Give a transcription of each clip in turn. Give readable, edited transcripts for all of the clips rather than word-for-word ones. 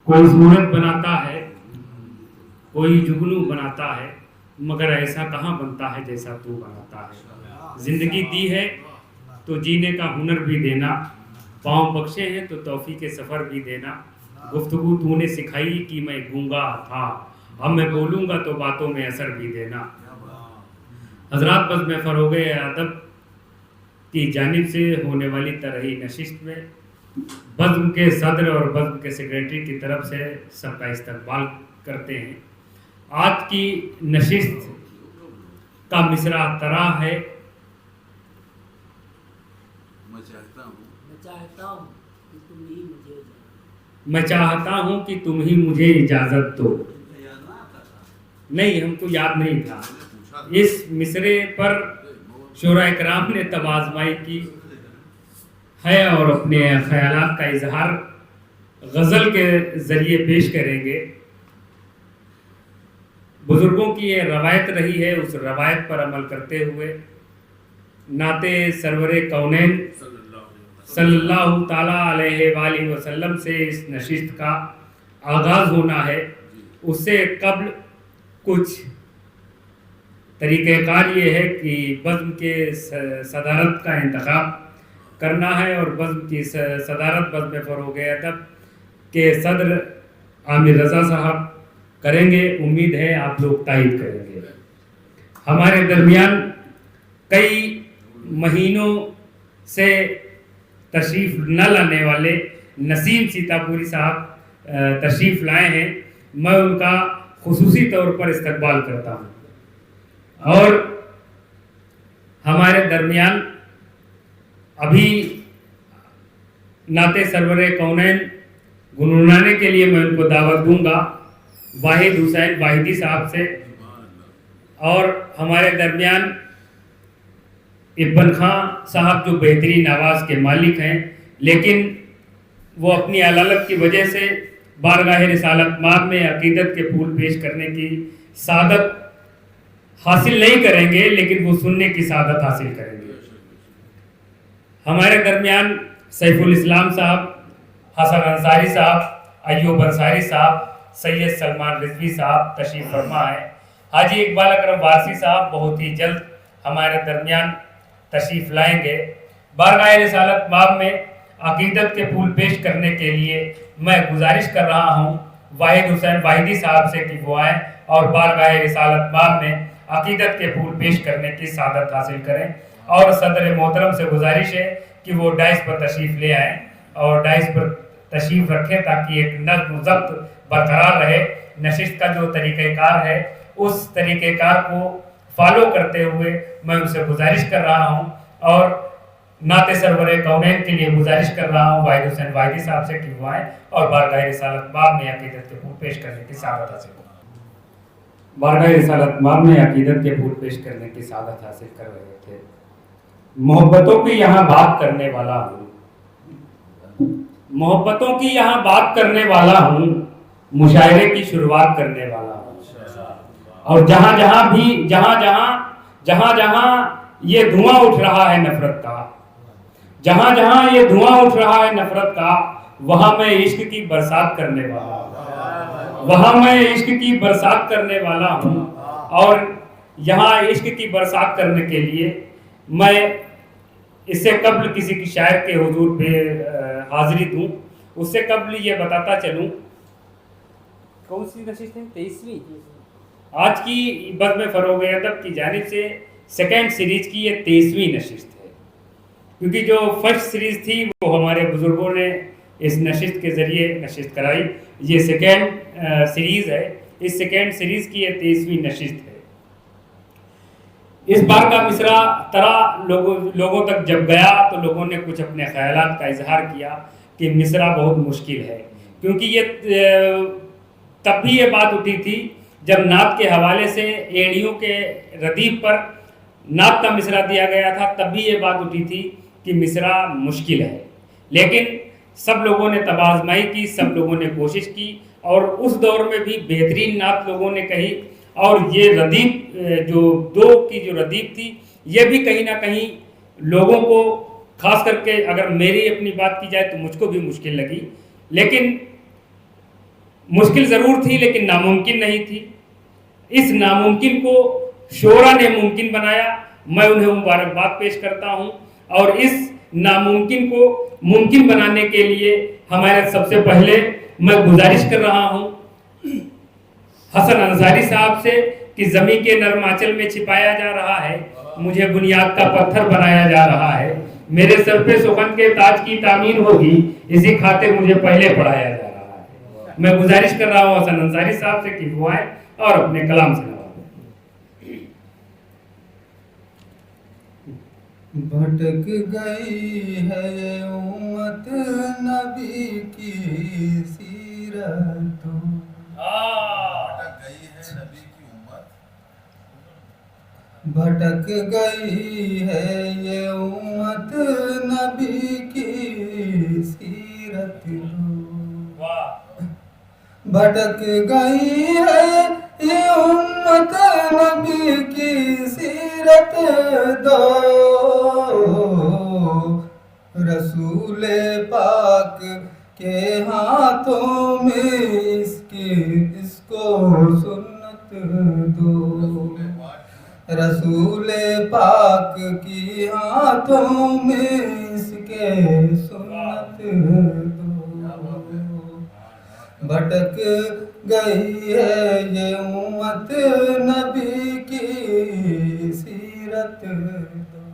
कोई सूरत बनाता है, कोई जुगनू बनाता है, मगर ऐसा कहाँ बनता है जैसा तू बनाता है। जिंदगी दी है तो जीने का हुनर भी देना, पाँव बख्शे हैं तो तौफीक के सफ़र भी देना। गुफ्तगू तूने सिखाई कि मैं गूंगा था, अब मैं बोलूँगा तो बातों में असर भी देना। हजरात, बस में फ़रोग़ अदब की जानिब से होने वाली तरही नशिस्त में बज़्म के सदर और बज़्म के सेक्रेटरी की तरफ से सबका इस्तकबाल करते हैं। आज की नशिस्त का मिसरा तरा है, मैं चाहता हूँ कि तुम ही मुझे इजाज़त दो। नहीं, हमको याद नहीं था। इस मिसरे पर शुरा कराम ने तब आज़माई की है और अपने ख्यालात का इजहार गज़ल के ज़रिए पेश करेंगे। बुजुर्गों की ये रवायत रही है, उस रवायत पर अमल करते हुए नाते सरवरे कौनैन सल्लल्लाहु ताला अलैहि वसल्लम से इस नशिस्त का आगाज़ होना है। उससे कब्ल कुछ तरीक़ेकार ये है कि बज़्म के सदारत का इंतखाब करना है और बज़्म की सदारत बज़्म फ़रोग़ अदब के सदर आमिर रज़ा साहब करेंगे। उम्मीद है आप लोग तायद करेंगे। हमारे दरमियान कई महीनों से तशरीफ़ न लाने वाले नसीम सीतापुरी साहब तशरीफ़ लाए हैं। मैं उनका खुसूसी तौर पर इस्तकबाल करता हूँ। और हमारे दरमियान अभी नाते सरवरे कौनैन गुनगुनाने के लिए मैं उनको दावत दूंगा वाहिद हुसैन वाहिदी साहब से। और हमारे दरमियान इब्न खां साहब जो बेहतरीन आवाज़ के मालिक हैं, लेकिन वो अपनी अलालत की वजह से बारगाह रिसालत माब में अकीदत के फूल पेश करने की सादत हासिल नहीं करेंगे, लेकिन वो सुनने की सादत हासिल करेंगे। हमारे दरमियान सैफुल इस्लाम साहब, हसन अंसारी साहब, अय्यूब अंसारी साहब, सैयद सलमान रिजवी साहब तशरीफ़ फरमा है। हाजी इकबाल अकरम वारसी साहब बहुत ही जल्द हमारे दरमियान तशरीफ़ लाएंगे। बारगाह रिसालत माब में अकीदत के फूल पेश करने के लिए मैं गुजारिश कर रहा हूँ वाहिद हुसैन वाहिदी साहब से कि वो आएँ और बारगाह रिसालत माब में अकीदत के फूल पेश करने की सादत हासिल करें। और सदर मोहतरम से गुजारिश है कि वो डाइस पर तशरीफ़ ले आएँ और डाइस पर तशरीफ़ रखें ताकि एक नज़्म ज़ब्त बरकरार रहे। नशिस्त का जो तरीक़ेकार है उस तरीक़ेकार को फॉलो करते हुए मैं उनसे गुजारिश कर रहा हूँ और नाते सरवरे कौनैन के लिए गुजारिश कर रहा हूँ वाहिद हुसैन वाहिदी साहब से कि वो आएँ और बारगाह रिसालत माब में अकीदत के फूल पेश करने की सादत हासिल करें। बारगाह रिसालत माब में अकीदत के फूल पेश करने की सादत हासिल कर रहे थे। मोहब्बतों की यहाँ बात करने वाला हूँ, मोहब्बतों की यहाँ बात करने वाला हूँ, मुशायरे की शुरुआत करने वाला हूँ। और जहाँ जहाँ ये धुआं उठ रहा है नफरत का, जहाँ जहाँ ये धुआं उठ रहा है नफरत का, वहाँ मैं इश्क की बरसात करने वाला हूँ, वहाँ मैं इश्क की बरसात करने वाला हूँ। और यहाँ इश्क की बरसात करने के लिए मैं इससे कब्ल किसी की शायर के हुजूर पे हाजिरी दूँ, उससे कब्ल ये बताता चलूँ कौन सी नशिस्त है 23वीं आज की बज़्म फ़रोग़ अदब की जानिब से सेकेंड सीरीज़ की ये 23वीं नशिस्त है। क्योंकि जो फर्स्ट सीरीज़ थी वो हमारे बुज़ुर्गों ने इस नशिस्त के ज़रिए नशिस्त कराई, ये सेकेंड सीरीज़ है। इस सेकेंड सीरीज़ की ये 23वीं नशिस्त है। इस बार का मिसरा तरा लोगों तक जब गया तो लोगों ने कुछ अपने ख़यालात का इजहार किया कि मिसरा बहुत मुश्किल है। क्योंकि ये तब भी ये बात उठी थी जब नात के हवाले से एड़ियों के रदीफ पर नात का मिसरा दिया गया था, तब भी ये बात उठी थी कि मिसरा मुश्किल है। लेकिन सब लोगों ने तबाज़माई की, सब लोगों ने कोशिश की और उस दौर में भी बेहतरीन नात लोगों ने कही। और ये रदीफ जो दो की जो रदीफ थी, ये भी कहीं ना कहीं लोगों को, खास करके अगर मेरी अपनी बात की जाए तो मुझको भी मुश्किल लगी। लेकिन मुश्किल जरूर थी लेकिन नामुमकिन नहीं थी। इस नामुमकिन को शोरा ने मुमकिन बनाया। मैं उन्हें मुबारकबाद पेश करता हूं और इस नामुमकिन को मुमकिन बनाने के लिए हमारे सबसे पहले मैं गुजारिश कर रहा हूं हसन अंसारी साहब से कि जमीन के नरमाचल में छिपाया जा रहा है, मुझे बुनियाद का पत्थर बनाया जा रहा है, मेरे सर पे सुगंध के ताज की तामीर होगी, इसी खातिर मुझे पहले पढ़ाया जा रहा है। मैं गुजारिश कर रहा हूं हसन अंसारी साहब से कि वो आए और अपने कलाम से भटक गई है उम्मत नबी की सीरतों, भटक गई है ये उम्मत नबी की सीरत, भटक गई है ये उम्मत नबी की सीरत दो, रसूल पाक के हाथों में इसको सुन्नत दो, रसूल पाक की हाथों में इसके सुन्नत दो, भटक गई है ये उम्मत नबी की सीरत दो।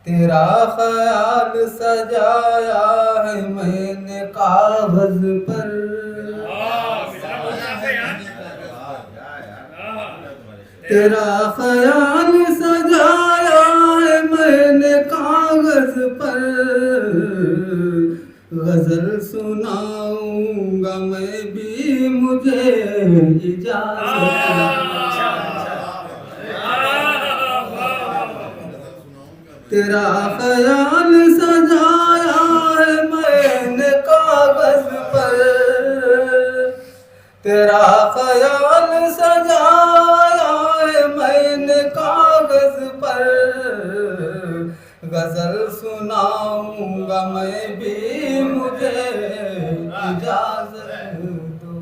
तेरा ख्याल सजाया है मैंने कागज पर, तेरा ख्याल सजाया है मैंने कागज पर, गजल सुनाऊंगा मैं भी मुझे इजाजत, तेरा ख्याल सजाया है मैंने कागज पर, तेरा ख्याल सजाया है मैंने कागज पर, गजल सुनाऊंगा मैं भी मुझे इजाजत दो,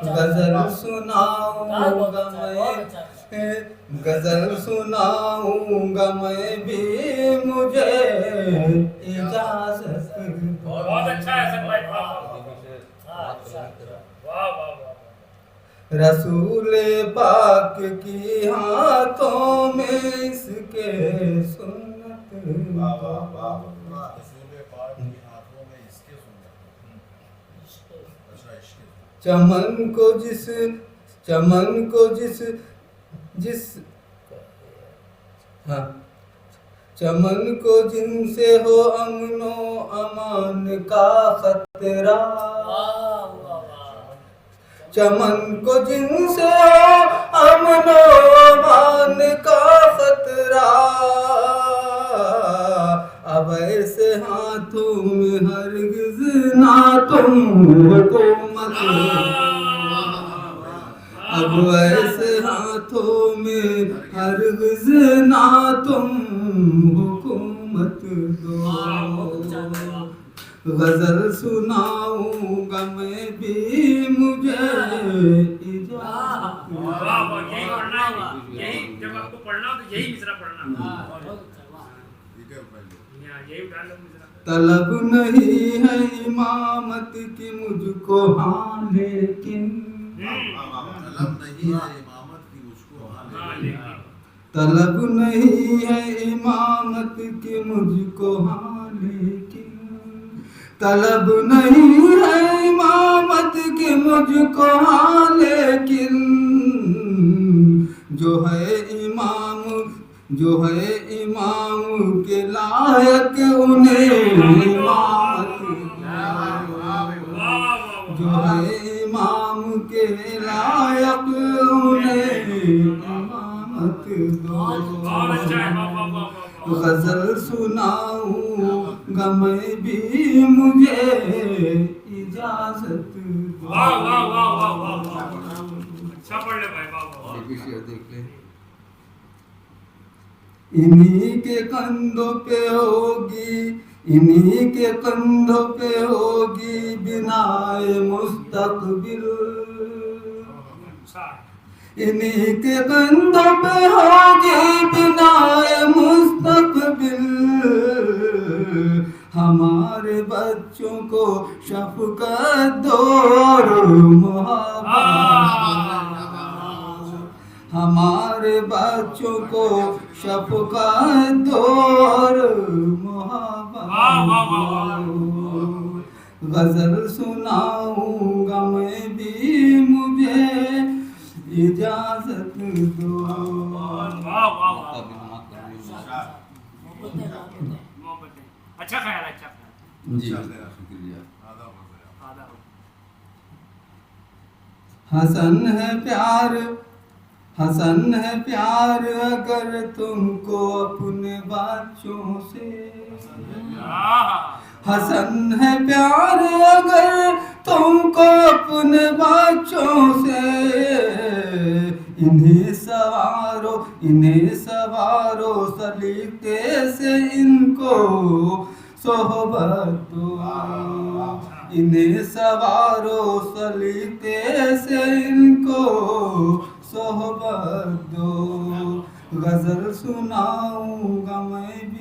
गजल सुनाऊंगा मैं, गजल सुनाऊंगा मैं भी मुझे इजाजत दो। बहुत अच्छा है सब भाई, रसूल पाक की हाथों में इसके सुन्नत, चमन को जिस हाँ, चमन को जिनसे हो अमनो अमान का खतरा, चमन को जिनसे हो अमनो अमान का खतरा, अब ऐसे हाथों में हरगिज़ ना तुम हुकूमत, अब ऐसे हाथों में हरगिज़ ना तुम हुकूमत दो, गजल सुनाऊंगा मैं भी मुझे इजाजत दो। यही जब आपको पढ़ना हो तो यही मिसरा पढ़ना, यही उठा लो मिसरा। तलब नहीं है इमामत की मुझको हाँ लेकिन, तलब नहीं है इमामत की मुझको हाँ लेकिन, तलब नहीं है इमामत की मुझको हाँ लेकिन, तलब नहीं है इमामत की मुझको हाँ लेकिन, जो है इमाम के लायक उन्हें इमामत, जो है इमाम के लायक उन्हें इमामत दो, गजल सुनाऊंगा मैं भी मुझे इजाजत दो। वाह वाह वाह वाह वाह, अच्छा पढ़ ले भाई, वाह वाह। देख ले इन्हीं के कंधों पे होगी, इन्हीं के कंधों पे होगी बिनाए मुस्तकबिल। इन्हीं के कंधों पे होगी बिनाए मुस्तकबिल। हमारे बच्चों को शफकत दो और मोहब्बत, हमारे बच्चों को शफकत दो और मोहब्बत। गजल सुनाऊंगा मैं भी, मुझे इजाजत दो। अच्छा ख्याल, अच्छा ख्याल। जी अच्छा, शुक्रिया। आदाब हो गया। आदाब। हसन है प्यार, हसन है प्यार अगर तुमको अपने बच्चों से। हसन है प्यार अगर तुमको अपने बच्चों से। इन्हें सवारो, इन्हें सवारो सलीके से, इनको सोहबत दो। इन्हें सवारो सलीके से, इनको सोहबत दो। गजल सुनाऊंगा मैं भी,